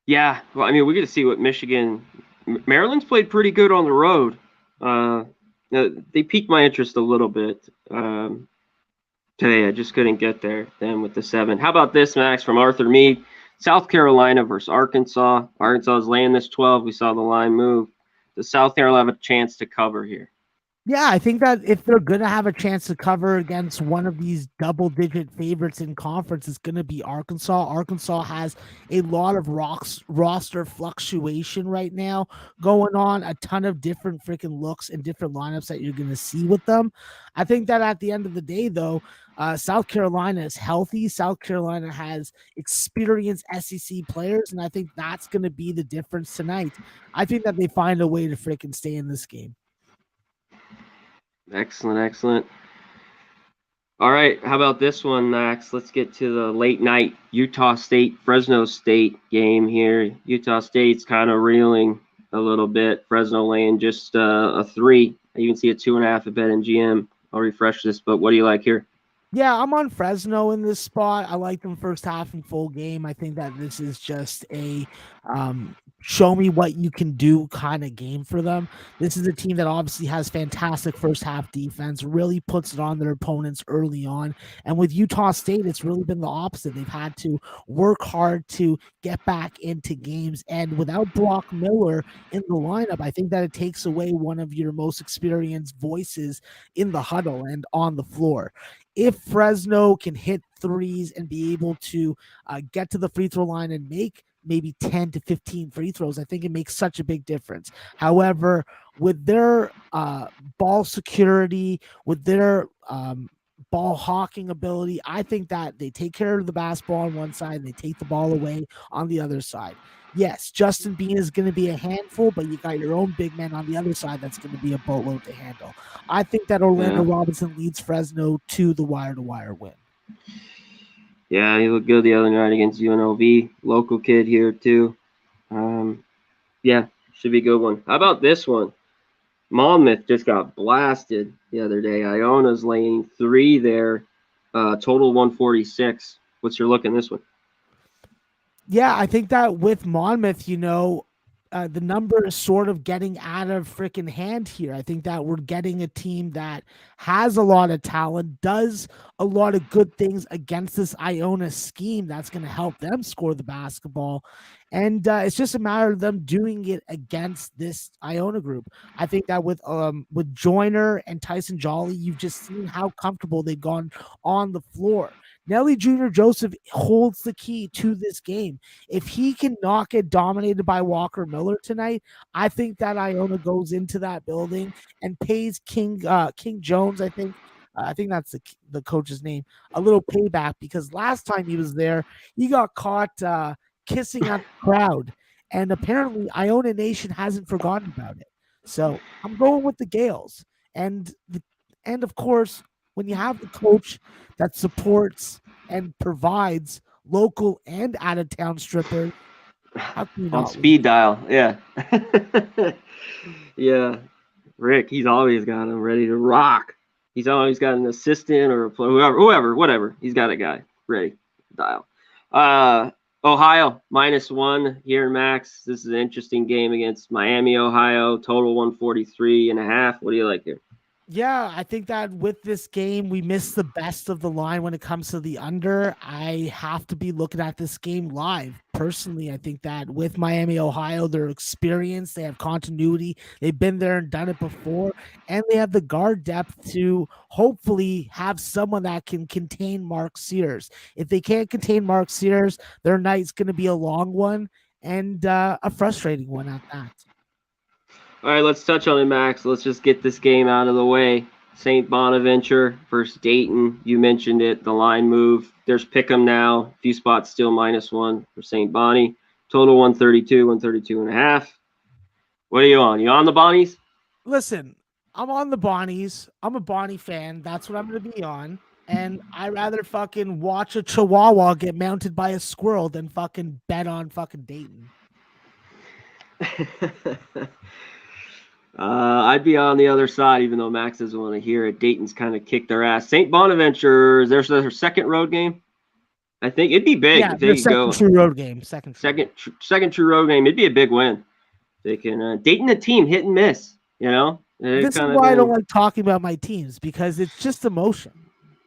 Yeah, well, I mean, we get to see what Maryland's played pretty good on the road. They piqued my interest a little bit today. I just couldn't get there then with the 7. How about this, Max, from Arthur Mead? South Carolina versus Arkansas. Arkansas is laying this 12. We saw the line move. Does South Carolina have a chance to cover here? Yeah, I think that if they're going to have a chance to cover against one of these double-digit favorites in conference, it's going to be Arkansas. Arkansas has a lot of roster fluctuation right now going on, a ton of different freaking looks and different lineups that you're going to see with them. I think that at the end of the day, though, South Carolina is healthy. South Carolina has experienced SEC players, and I think that's going to be the difference tonight. I think that they find a way to freaking stay in this game. Excellent. All right, how about this one, Max? Let's get to the late night Utah State, Fresno State game here. Utah State's kind of reeling a little bit. Fresno laying just a 3. I even see a 2.5 at BetMGM. I'll refresh this, but what do you like here? Yeah, I'm on Fresno in this spot. I like them first half and full game. I think that this is just a show me what you can do kind of game for them. This is a team that obviously has fantastic first half defense, really puts it on their opponents early on. And with Utah State, it's really been the opposite. They've had to work hard to get back into games. And without Brock Miller in the lineup, I think that it takes away one of your most experienced voices in the huddle and on the floor. If Fresno can hit threes and be able to get to the free throw line and make maybe 10 to 15 free throws, I think it makes such a big difference. However, with their ball security, with their ball hawking ability, I think that they take care of the basketball on one side and they take the ball away on the other side. Yes, Justin Bean is going to be a handful, but you got your own big man on the other side that's going to be a boatload to handle. I think that Orlando Robinson leads Fresno to the wire-to-wire win. Yeah, he looked good the other night against UNLV. Local kid here, too. Yeah, should be a good one. How about this one? Monmouth just got blasted the other day. Iona's laying 3 there, total 146. What's your look in this one? Yeah, I think that with Monmouth, the number is sort of getting out of freaking hand here. I think that we're getting a team that has a lot of talent, does a lot of good things against this Iona scheme that's going to help them score the basketball. And it's just a matter of them doing it against this Iona group. I think that with Joyner and Tyson Jolly, you've just seen how comfortable they've gone on the floor. Nelly Jr. Joseph holds the key to this game. If he can not get dominated by Walker Miller tonight, I think that Iona goes into that building and pays King Jones, I think that's the coach's name, a little payback, because last time he was there, he got caught kissing at the crowd. And apparently Iona Nation hasn't forgotten about it. So I'm going with the Gales. And of course, when you have the coach that supports and provides local and out-of-town strippers, how can you not on speed dial? Yeah. Yeah. Rick, he's always got him ready to rock. He's always got an assistant or whoever. He's got a guy ready to dial. Ohio, -1 here in Max. This is an interesting game against Miami, Ohio. Total 143.5. What do you like here? Yeah, I think that with this game, we missed the best of the line when it comes to the under. I have to be looking at this game live. Personally, I think that with Miami, Ohio, they're experienced, they have continuity, they've been there and done it before, and they have the guard depth to hopefully have someone that can contain Mark Sears. If they can't contain Mark Sears, their night's going to be a long one and a frustrating one at that. All right, let's touch on it, Max. Let's just get this game out of the way. St. Bonaventure versus Dayton. You mentioned it, the line move. There's Pick'em now. A few spots still -1 for St. Bonnie. Total 132, 132.5. What are you on? You on the Bonnies? Listen, I'm on the Bonnies. I'm a Bonnie fan. That's what I'm going to be on. And I'd rather fucking watch a Chihuahua get mounted by a squirrel than fucking bet on fucking Dayton. I'd be on the other side, even though Max doesn't want to hear it. Dayton's kind of kicked their ass. St. Bonaventure, there's their second road game. I think it'd be big if they could go. True road game. Second true road game. It'd be a big win. They can Dayton, a team hit and miss. You know. This is why I don't like talking about my teams, because it's just emotion.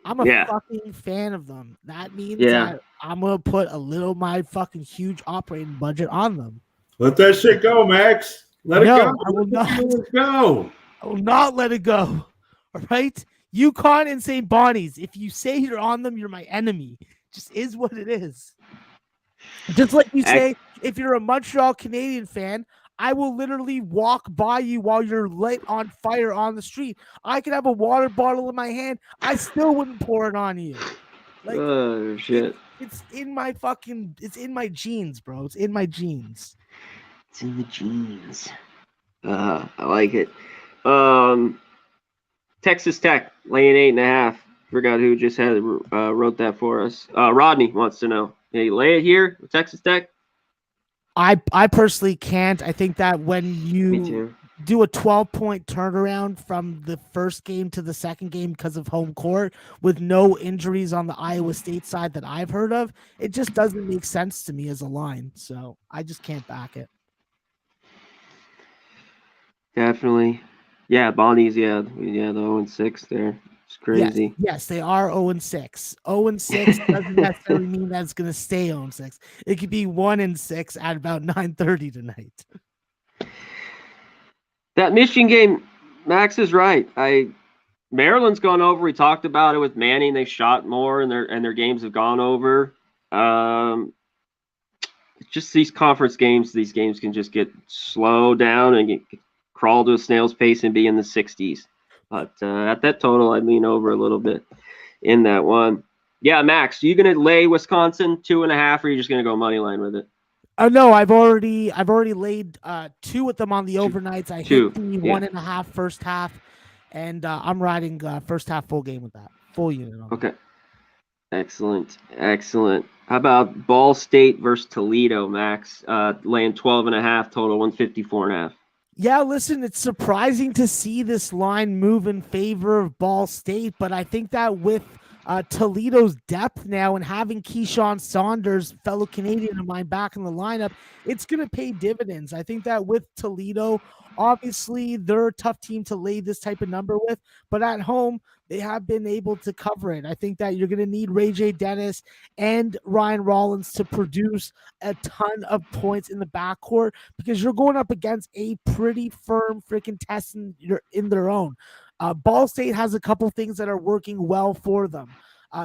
I'm a fucking fan of them. That means that I'm gonna put my fucking huge operating budget on them. Let that shit go, Max. Let it go. I will not. Let it go. I will not let it go. All right, UConn and St. Bonnie's. If you say you're on them, you're my enemy. Just is what it is. Just like you say, if you're a Montreal Canadian fan, I will literally walk by you while you're lit on fire on the street. I could have a water bottle in my hand. I still wouldn't pour it on you. Like, oh shit! It's in my genes, bro. It's in my genes. It's in the genes. I like it. Texas Tech laying 8.5. Forgot who just wrote that for us. Rodney wants to know. Hey, lay it here with Texas Tech. I personally can't. I think that when you do a 12-point turnaround from the first game to the second game because of home court with no injuries on the Iowa State side that I've heard of, it just doesn't make sense to me as a line. So I just can't back it. Definitely. Yeah, Bonnie's, the 0-6 there. It's crazy. Yes, they are 0-6. 0-6 doesn't necessarily mean that it's going to stay 0-6. It could be 1-6 at about 9:30 tonight. That Michigan game, Max is right. Maryland's gone over. We talked about it with Manning. They shot more, and their games have gone over. Just these conference games, these games can just get slowed down and crawl to a snail's pace and be in the 60s. But at that total, I'd lean over a little bit in that one. Yeah, Max, you gonna lay Wisconsin 2.5, or are you just gonna go money line with it? No, I've already laid 2 with them on the overnights. I hit the 1.5 first half, and I'm riding first half full game with that full unit. Okay, excellent. How about Ball State versus Toledo, Max? Laying 12.5 total, 154.5. Yeah, listen, it's surprising to see this line move in favor of Ball State, but I think that with Toledo's depth now and having Keyshawn Saunders, fellow Canadian of mine, back in the lineup, it's going to pay dividends. I think that with Toledo, obviously they're a tough team to lay this type of number with, but at home, they have been able to cover it. I think that you're going to need Ray J. Dennis and Ryan Rollins to produce a ton of points in the backcourt, because you're going up against a pretty firm freaking test in their own. Ball State has a couple things that are working well for them.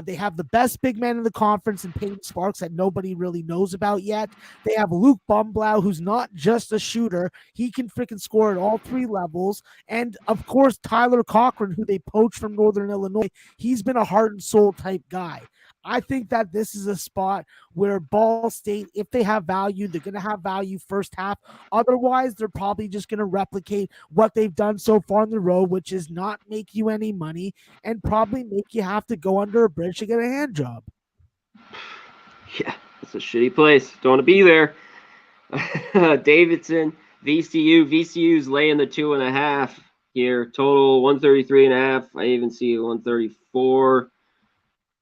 They have the best big man in the conference in Peyton Sparks that nobody really knows about yet. They have Luke Bumblau, who's not just a shooter. He can freaking score at all 3 levels. And, of course, Tyler Cochran, who they poached from Northern Illinois. He's been a heart and soul type guy. I think that this is a spot where Ball State, if they have value, they're going to have value first half. Otherwise, they're probably just going to replicate what they've done so far on the road, which is not make you any money and probably make you have to go under a bridge to get a hand job. Yeah, it's a shitty place. Don't want to be there. Davidson, VCU's laying the 2.5 here. Total 133.5. I even see 134.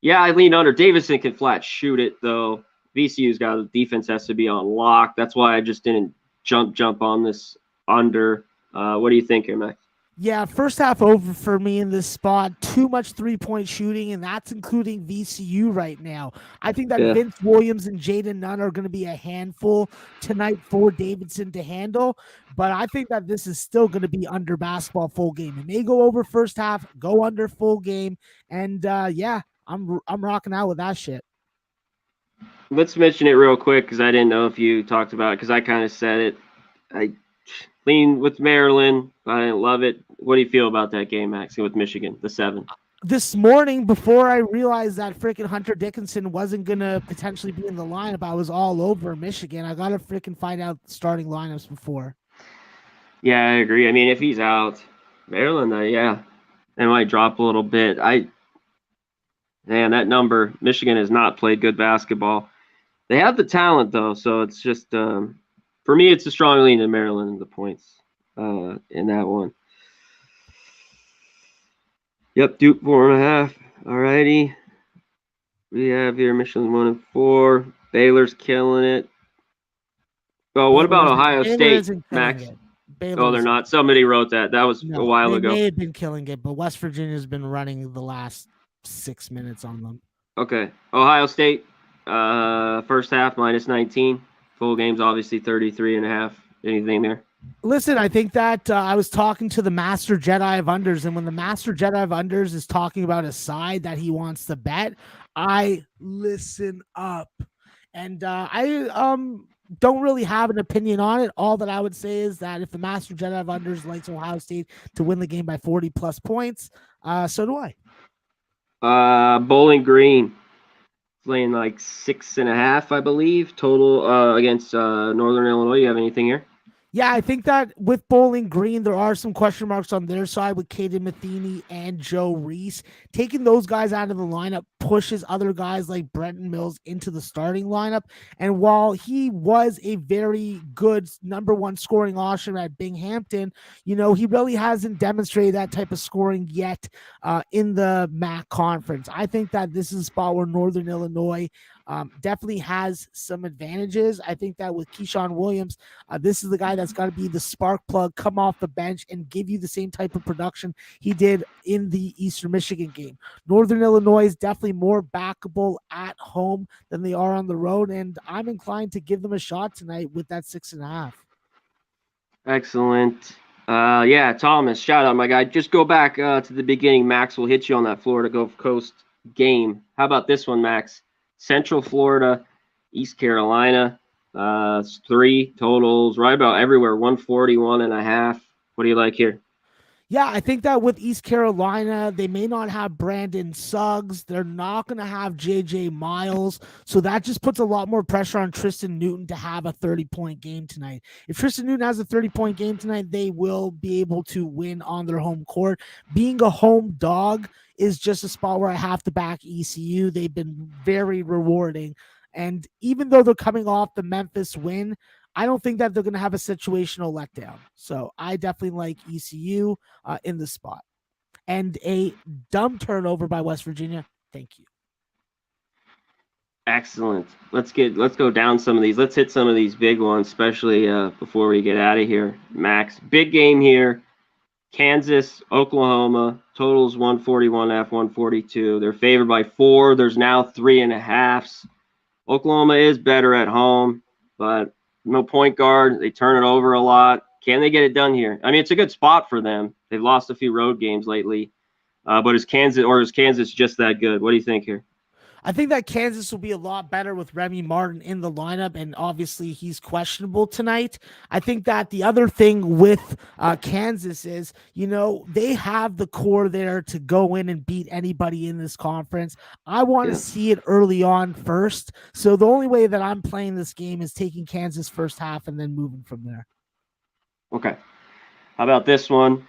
Yeah, I lean under. Davidson can flat shoot it, though. VCU's got the defense has to be on lock. That's why I just didn't jump on this under. What do you think here, Max? Yeah, first half over for me in this spot. Too much 3-point shooting, and that's including VCU right now. I think that Yeah. Vince Williams and Jaden Nunn are going to be a handful tonight for Davidson to handle, but I think that this is still going to be under basketball full game. It may go over first half, go under full game, and yeah, I'm rocking out with that shit. Let's mention it real quick because I didn't know if you talked about it because I kind of said it. I lean with Maryland. I didn't love it. What do you feel about that game, Max, with Michigan, the 7? This morning, before I realized that freaking Hunter Dickinson wasn't going to potentially be in the lineup, I was all over Michigan. I got to freaking find out starting lineups before. Yeah, I agree. I mean, if he's out, Maryland, yeah, they might drop a little bit. Man, that number, Michigan has not played good basketball. They have the talent, though, so it's just, for me, it's a strong lean to Maryland in the points in that one. Yep, Duke 4.5. All righty. We have here Michigan 1-4. Baylor's killing it. Oh, what about Ohio State, Max? Oh, they're not. Somebody wrote that. That was a while ago. They may have been killing it, but West Virginia's been running the last 6 minutes on them. Okay. Ohio State, first half -19. Full game's obviously 33.5. Anything there? Listen, I think that I was talking to the Master Jedi of Unders, and when the Master Jedi of Unders is talking about a side that he wants to bet, I listen up. And I don't really have an opinion on it. All that I would say is that if the Master Jedi of Unders likes Ohio State to win the game by 40+ points, so do I. Bowling Green playing like 6.5, I believe, total against Northern Illinois. You have anything here? Yeah, I think that with Bowling Green, there are some question marks on their side with Caden Matheny and Joe Reese. Taking those guys out of the lineup pushes other guys like Brenton Mills into the starting lineup. And while he was a very good #1 scoring option at Binghamton, he really hasn't demonstrated that type of scoring yet in the MAC conference. I think that this is a spot where Northern Illinois definitely has some advantages. I think that with Keyshawn Williams, this is the guy that's got to be the spark plug, come off the bench and give you the same type of production he did in the Eastern Michigan game. Northern Illinois is definitely more backable at home than they are on the road, and I'm inclined to give them a shot tonight with that 6.5. Excellent. Yeah, Thomas, shout out, my guy. Just go back to the beginning. Max will hit you on that Florida Gulf Coast game. How about this one, Max? Central Florida, East Carolina, 3 totals, right about everywhere, 141.5. What do you like here? Yeah, I think that with East Carolina, they may not have Brandon Suggs. They're not going to have J.J. Miles. So that just puts a lot more pressure on Tristan Newton to have a 30-point game tonight. If Tristan Newton has a 30-point game tonight, they will be able to win on their home court. Being a home dog is just a spot where I have to back ECU. They've been very rewarding. And even though they're coming off the Memphis win, I don't think that they're going to have a situational letdown. So I definitely like ECU in the spot. And a dumb turnover by West Virginia. Thank you. Excellent. Let's go down some of these. Let's hit some of these big ones, especially before we get out of here. Max, big game here. Kansas, Oklahoma, totals 141.5, 142. They're favored by 4. There's now 3.5s. Oklahoma is better at home, but no point guard. They turn it over a lot. Can they get it done here? I mean, it's a good spot for them. They've lost a few road games lately. But is Kansas just that good? What do you think here? I think that Kansas will be a lot better with Remy Martin in the lineup, and obviously he's questionable tonight. I think that the other thing with Kansas is, they have the core there to go in and beat anybody in this conference. I want to see it early on first. So the only way that I'm playing this game is taking Kansas first half and then moving from there. Okay. How about this one?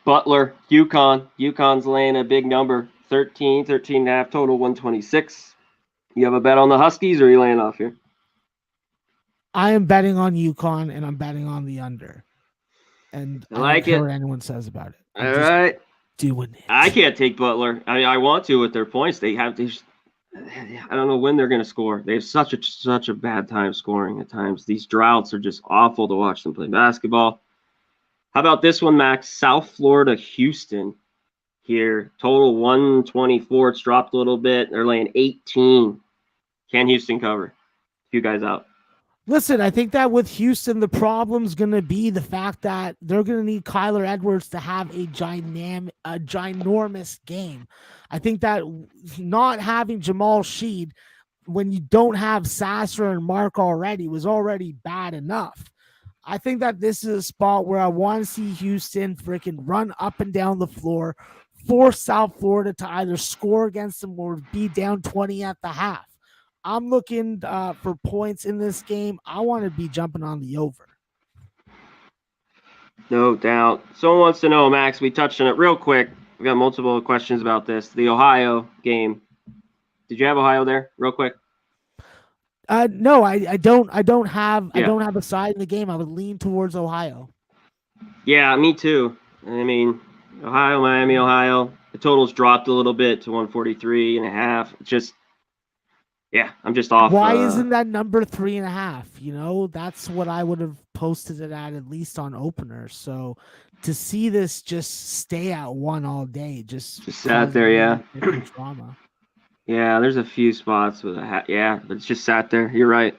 Butler, UConn. UConn's laying a big number. 13.5 total, 126. You have a bet on the Huskies, or are you laying off here? I am betting on UConn, and I'm betting on the under. And I don't care what anyone says about it. All right. Doing it. I can't take Butler. I mean, I want to with their points. They have these. I don't know when they're going to score. They have such a bad time scoring at times. These droughts are just awful to watch them play basketball. How about this one, Max? South Florida, Houston here. Total 124. It's dropped a little bit. They're laying 18. Can Houston cover? You guys out. Listen, I think that with Houston, the problem's going to be the fact that they're going to need Kyler Edwards to have a ginormous game. I think that not having Jamal Sheed when you don't have Sasser and Mark already was already bad enough. I think that this is a spot where I want to see Houston freaking run up and down the floor, force South Florida to either score against them or be down 20 at the half. I'm looking for points in this game. I want to be jumping on the over. No doubt. Someone wants to know, Max, we touched on it real quick. We got multiple questions about this. The Ohio game. Did you have Ohio there real quick? No, I don't have a side in the game. I would lean towards Ohio. Yeah, me too. I mean, Ohio, Miami, Ohio. The total's dropped a little bit to 143.5. It's just, yeah, I'm just off. Why isn't that number 3.5? You know, that's what I would have posted it at least on opener. So to see this just stay at 1 all day, just sat there, yeah. Drama. Yeah, there's a few spots with a hat. Yeah, but it's just sat there. You're right.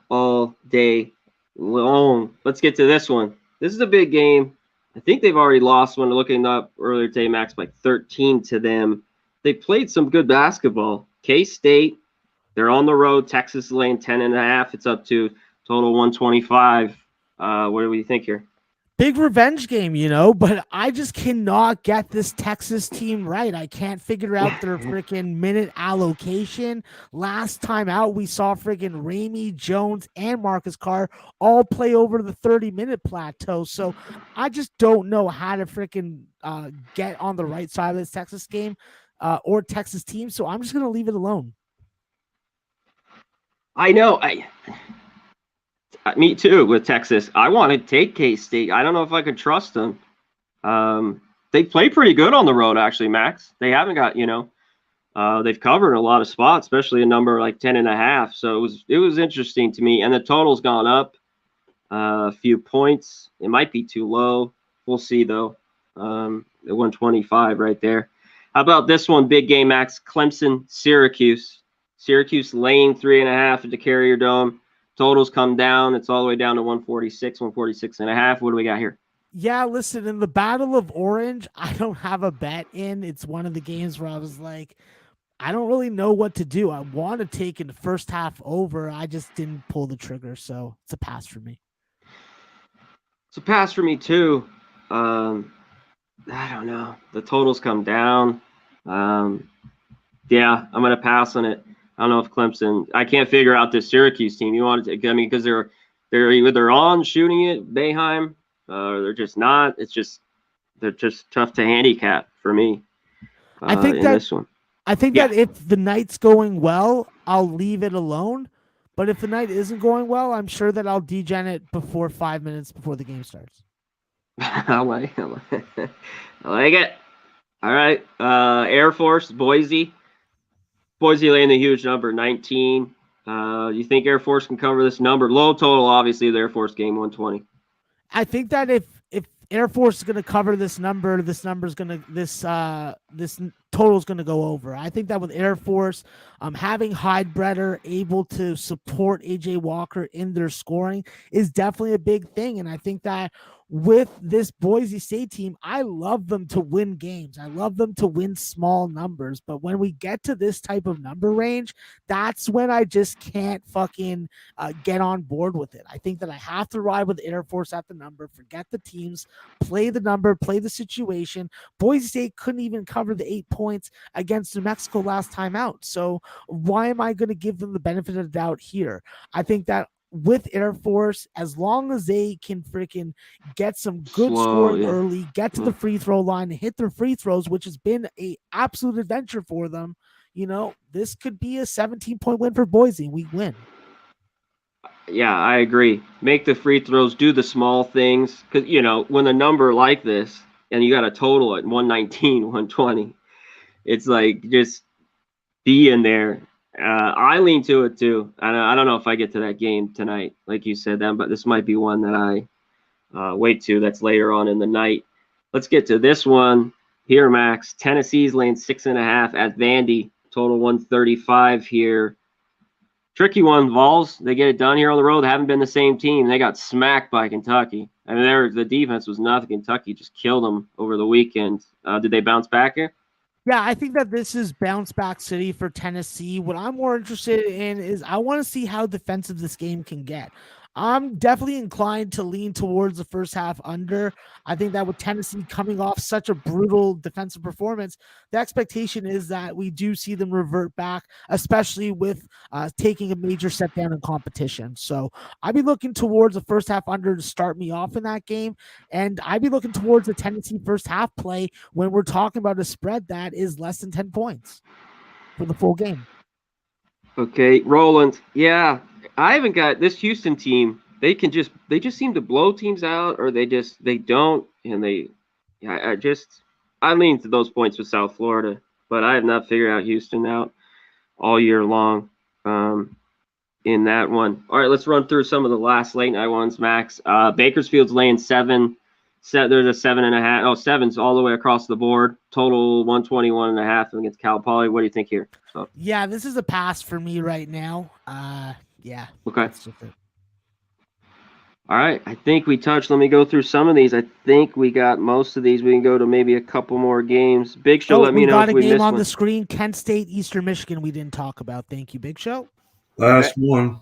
All day long. Let's get to this one. This is a big game. I think they've already lost one. Looking up earlier today, Max, by 13 to them. They played some good basketball. K-State, they're on the road. Texas is laying 10.5. It's up to total 125. What do we think here? Big revenge game, you know, but I just cannot get this Texas team right. I can't figure out their freaking minute allocation. Last time out, we saw freaking Ramey, Jones, and Marcus Carr all play over the 30-minute plateau. So I just don't know how to freaking get on the right side of this Texas game or Texas team. So I'm just going to leave it alone. I know. Me too with Texas. I want to take K-State. I don't know if I could trust them. They play pretty good on the road, actually, Max. They haven't got, they've covered a lot of spots, especially a number like 10.5. So it was interesting to me. And the total's gone up a few points. It might be too low. We'll see, though. At 125 right there. How about this one? Big game, Max. Clemson, Syracuse. Syracuse laying 3.5 at the Carrier Dome. Totals come down. It's all the way down to 146, 146.5. What do we got here? Yeah, listen, in the Battle of Orange, I don't have a bet in. It's one of the games where I was like, I don't really know what to do. I want to take in the first half over. I just didn't pull the trigger, so it's a pass for me. It's a pass for me, too. I don't know. The totals come down. Yeah, I'm going to pass on it. I don't know if Clemson. I can't figure out this Syracuse team. You want to? I mean, because they're either on shooting it, Boeheim, or they're just not. They're just tough to handicap for me. I think this one. I think that if the night's going well, I'll leave it alone. But if the night isn't going well, I'm sure that I'll degen it before 5 minutes before the game starts. I like it. All right, Air Force, Boise. Boise laying a huge number, 19. You think Air Force can cover this number? Low total, obviously, the Air Force game, 120. I think that if Air Force is going to cover this number, this total is going to go over. I think that with Air Force, having Heidbreder able to support AJ Walker in their scoring is definitely a big thing. And I think that with this Boise State team, I love them to win games. I love them to win small numbers. But when we get to this type of number range, that's when I just can't fucking get on board with it. I think that I have to ride with Air Force at the number, forget the teams, play the number, play the situation. Boise State couldn't even cover the 8 points against New Mexico last time out. So why am I going to give them the benefit of the doubt here? I think that with Air Force, as long as they can freaking get some good scoring early, get to the free throw line, hit their free throws, which has been a absolute adventure for them, this could be a 17-point win for Boise. We win. Yeah, I agree. Make the free throws, do the small things. Because, when a number like this, and you got a total at 119, 120, it's like just be in there. I lean to it too. I don't know if I get to that game tonight, like you said, but this might be one that Wait to, that's later on in the night. Let's get to this one here, Max. Tennessee's laying 6.5 at Vandy. Total 135 here. Tricky one, Vols. They get it done here on the road. They haven't been the same team. They got smacked by Kentucky. I mean, the defense was nothing. Kentucky just killed them over the weekend. Did they bounce back here? Yeah, I think that this is bounce back city for Tennessee. What I'm more interested in is I want to see how defensive this game can get. I'm definitely inclined to lean towards the first half under. I think that with Tennessee coming off such a brutal defensive performance, the expectation is that we do see them revert back, especially with taking a major step down in competition. So I'd be looking towards the first half under to start me off in that game. And I'd be looking towards the Tennessee first half play when we're talking about a spread that is less than 10 points for the full game. Okay, Roland. Yeah, I haven't got this Houston team. They just seem to blow teams out, or they don't, and I lean to those points with South Florida, but I have not figured out Houston out all year long in that one. All right, let's run through some of the last late night ones, Max. Bakersfield's laying 7. There's a 7.5. Oh, 7's all the way across the board. Total 121.5 against Cal Poly. What do you think here? So. Yeah, this is a pass for me right now. Yeah. Okay. All right. I think we touched. Let me go through some of these. I think we got most of these. We can go to maybe a couple more games. Big Show, let me know if we missed one. We got a game on the screen. Kent State, Eastern Michigan. We didn't talk about. Thank you, Big Show. Last one.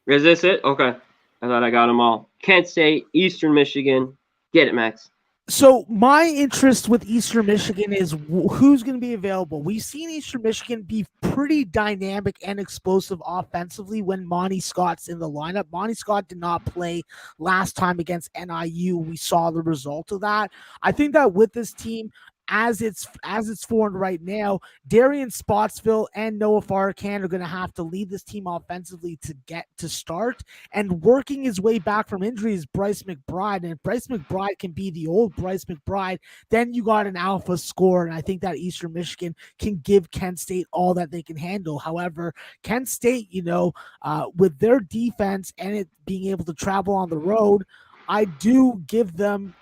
Is this it? Okay. I thought I got them all. Kent State, Eastern Michigan. Get it, Max. So my interest with Eastern Michigan is who's going to be available. We've seen Eastern Michigan be pretty dynamic and explosive offensively when Monty Scott's in the lineup. Monty Scott did not play last time against NIU. We saw the result of that. I think that with this team, as it's formed right now, Darian Spotsville and Noah Farrakhan are going to have to lead this team offensively to get to start. And working his way back from injury is Bryce McBride. And if Bryce McBride can be the old Bryce McBride, then you got an alpha score. And I think that Eastern Michigan can give Kent State all that they can handle. However, Kent State, with their defense and it being able to travel on the road, I do give them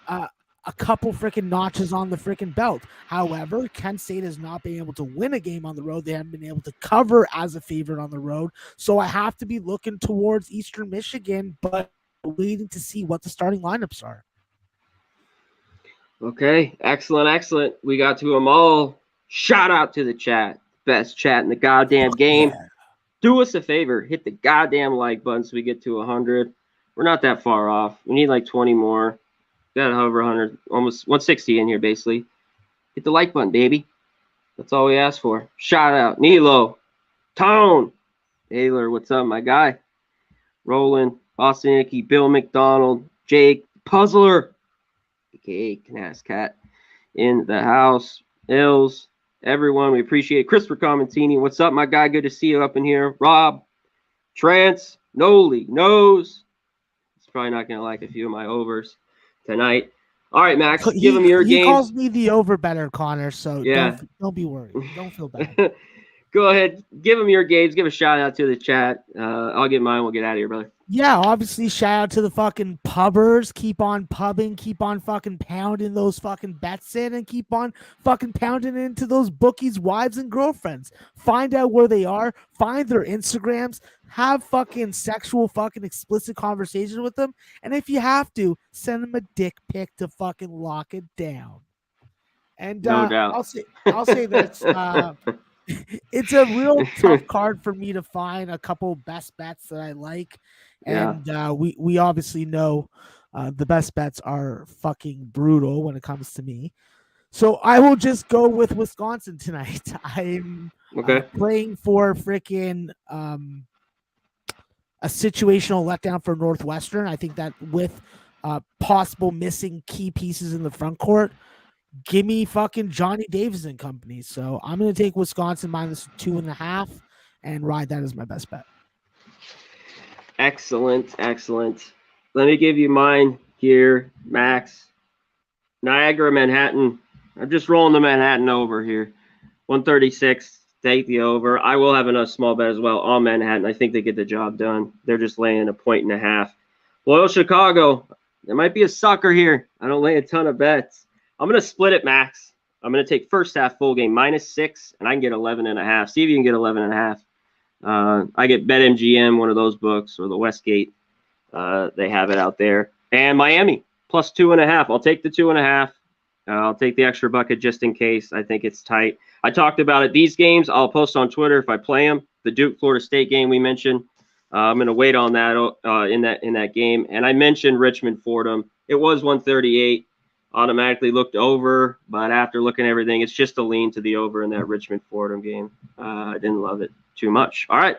a couple freaking notches on the freaking belt. However, Kent State has not been able to win a game on the road. They haven't been able to cover as a favorite on the road. So I have to be looking towards Eastern Michigan, but waiting to see what the starting lineups are. Okay, excellent. We got to them all. Shout out to the chat. Best chat in the goddamn game. Yeah. Do us a favor. Hit the goddamn like button so we get to 100. We're not that far off. We need like 20 more. Got over 100, almost 160 in here, basically. Hit the like button, baby. That's all we ask for. Shout out. Nilo. Tone. Taylor, what's up, my guy? Roland. Boston Icky. Bill McDonald. Jake. Puzzler. A.K.A. Knass Cat. In the house. Ills. Everyone, we appreciate it. Christopher Commentini. What's up, my guy? Good to see you up in here. Rob. Trance. Noli. Nose. He's probably not going to like a few of my overs tonight. All right, Max, give him your game. He calls me the over better, Connor, so yeah. Don't be worried. Don't feel bad. Go ahead. Give him your games. Give a shout out to the chat. I'll get mine. We'll get out of here, brother. Yeah, obviously, shout out to the fucking pubbers. Keep on pubbing. Keep on fucking pounding those fucking bets in and keep on fucking pounding into those bookies' wives and girlfriends. Find out where they are. Find their Instagrams. Have fucking sexual fucking explicit conversations with them. And if you have to, send them a dick pic to fucking lock it down. And no doubt. I'll say this. It's a real tough card for me to find a couple best bets that I like. And we obviously know the best bets are fucking brutal when it comes to me. So I will just go with Wisconsin tonight. I'm playing for freaking a situational letdown for Northwestern. I think that with possible missing key pieces in the front court, give me fucking Johnny Davis and company. So I'm going to take Wisconsin -2.5 and ride that as my best bet. Excellent. Let me give you mine here, Max. Niagara, Manhattan. I'm just rolling the Manhattan over here. 136, take the over. I will have another small bet as well on Manhattan. I think they get the job done. They're just laying 1.5 points. Loyal Chicago. There might be a sucker here. I don't lay a ton of bets. I'm going to split it, Max. I'm going to take first half full game -6, and I can get 11.5. See if you can get 11.5. I get BetMGM, one of those books, or the Westgate. They have it out there. And Miami, +2.5. I'll take the 2.5. I'll take the extra bucket just in case. I think it's tight. I talked about it. These games, I'll post on Twitter if I play them. The Duke-Florida State game we mentioned. I'm going to wait on that in that game. And I mentioned Richmond-Fordham. It was 138. Automatically looked over, but after looking at everything, it's just a lean to the over in that Richmond-Fordham game. I didn't love it too much. All right.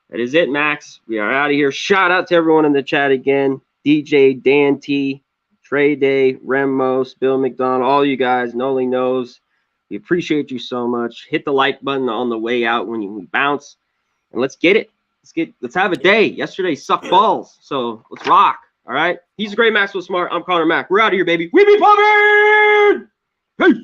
That is it, Max. We are out of here. Shout out to everyone in the chat again. DJ, Dan T, Trey Day, Remos, Bill McDonald, all you guys, Noli knows. We appreciate you so much. Hit the like button on the way out when you bounce. And let's get it. Let's have a day. Yesterday sucked balls. So let's rock. All right. He's a great Maxwell Smart. I'm Conor Mack. We're out of here, baby. We be pumping! Peace.